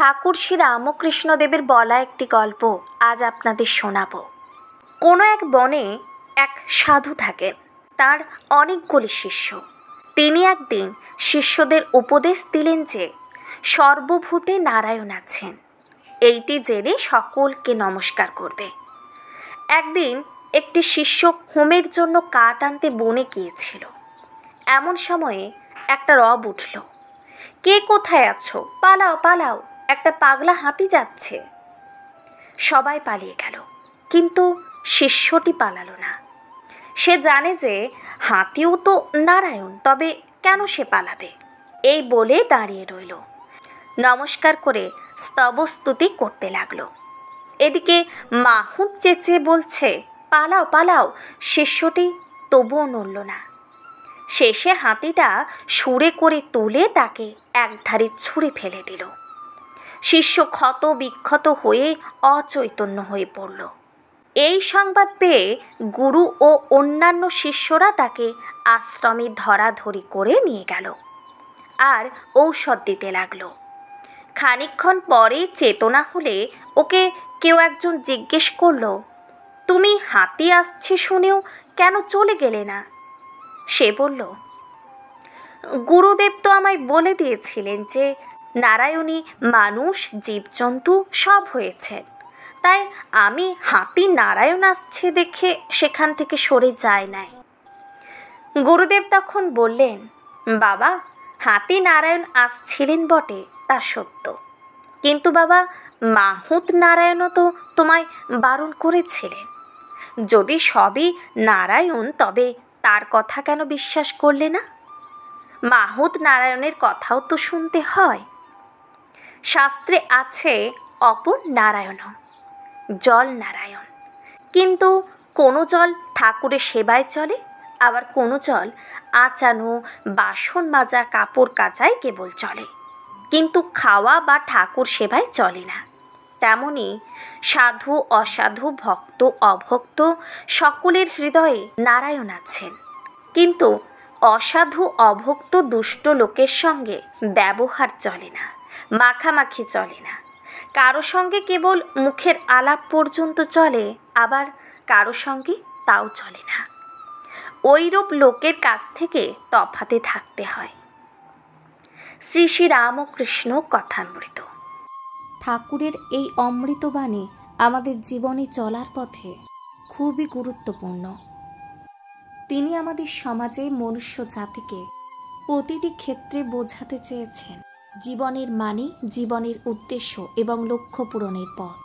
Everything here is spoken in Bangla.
ঠাকুর শ্রী রামকৃষ্ণদেবের বলা একটি গল্প আজ আপনাদের শোনাব। কোনো এক বনে এক সাধু থাকেন, তার অনেকগুলি শিষ্য। তিনি একদিন শিষ্যদের উপদেশ দিলেন যে সর্বভূতে নারায়ণ আছেন, এইটি জেনে সকলকে নমস্কার করবে। একদিন একটি শিষ্য হোমের জন্য কাঠ আনতে বনে গিয়েছিল। এমন সময়ে একটা রব উঠল, কে কোথায় আছো, পালাও পালাও, একটা পাগলা হাতি যাচ্ছে। সবাই পালিয়ে গেল, কিন্তু শিষ্যটি পালালো না। সে জানে যে হাতিও তো নারায়ণ, তবে কেন সে পালাবে? এই বলে দাঁড়িয়ে রইল, নমস্কার করে স্তবস্তুতি করতে লাগলো। এদিকে মাহুত চেঁচিয়ে বলছে, পালাও পালাও। শিষ্যটি তবুও নড়ল না। শেষে হাতিটা সুরে করে তুলে তাকে একধারে ছুঁড়ে ফেলে দিল। শিষ্য ক্ষত বিক্ষত হয়ে অচৈতন্য হয়ে পড়ল। এই সংবাদ পেয়ে গুরু ও অন্যান্য শিষ্যরা তাকে আশ্রমে ধরাধরি করে নিয়ে গেল আর ঔষধ দিতে লাগলো। খানিকক্ষণ পরে চেতনা হলে ওকে কেউ একজন জিজ্ঞেস করল, তুমি হাতি আসছে শুনেও কেন চলে গেলে না? সে বলল, গুরুদেব তো আমায় বলে দিয়েছিলেন যে নারায়ণী মানুষ জীবজন্তু সব হয়েছেন, তাই আমি হাতি নারায়ণ আসছে দেখে সেখান থেকে সরে যায় নাই। গুরুদেব তখন বললেন, বাবা, হাতি নারায়ণ আসছিলেন বটে, তা সত্য, কিন্তু বাবা মাহুত নারায়ণও তো তোমায় বারণ করেছিলেন। যদি সবই নারায়ণ, তবে তার কথা কেন বিশ্বাস করলে না? মাহুত নারায়ণের কথাও তো শুনতে হয়। শাস্ত্রে আছে অপর নারায়ণ, জল নারায়ণ, কিন্তু কোনো জল ঠাকুরের সেবায় চলে, আবার কোনো জল আচানো, বাসন মাজা, কাপড় কাচায় কেবল চলে, কিন্তু খাওয়া বা ঠাকুর সেবায় চলে না। তেমনি সাধু অসাধু, ভক্ত অভক্ত সকলের হৃদয়ে নারায়ণ আছেন, কিন্তু অসাধু অভক্ত দুষ্ট লোকের সঙ্গে ব্যবহার চলে না, মাখামাখি চলে না। কারো সঙ্গে কেবল মুখের আলাপ পর্যন্ত চলে, আবার কারো সঙ্গে তাও চলে না। ওইরূপ লোকের কাছ থেকে তফাতে থাকতে হয়। শ্রী শ্রী রামকৃষ্ণ কথামৃত। ঠাকুরের এই অমৃতবাণী আমাদের জীবনে চলার পথে খুবই গুরুত্বপূর্ণ। তিনি আমাদের সমাজে মনুষ্য জাতিকে প্রতিটি ক্ষেত্রে বোঝাতে চেয়েছেন জীবনের মানে, জীবনের উদ্দেশ্য এবং লক্ষ্য পূরণের পথ।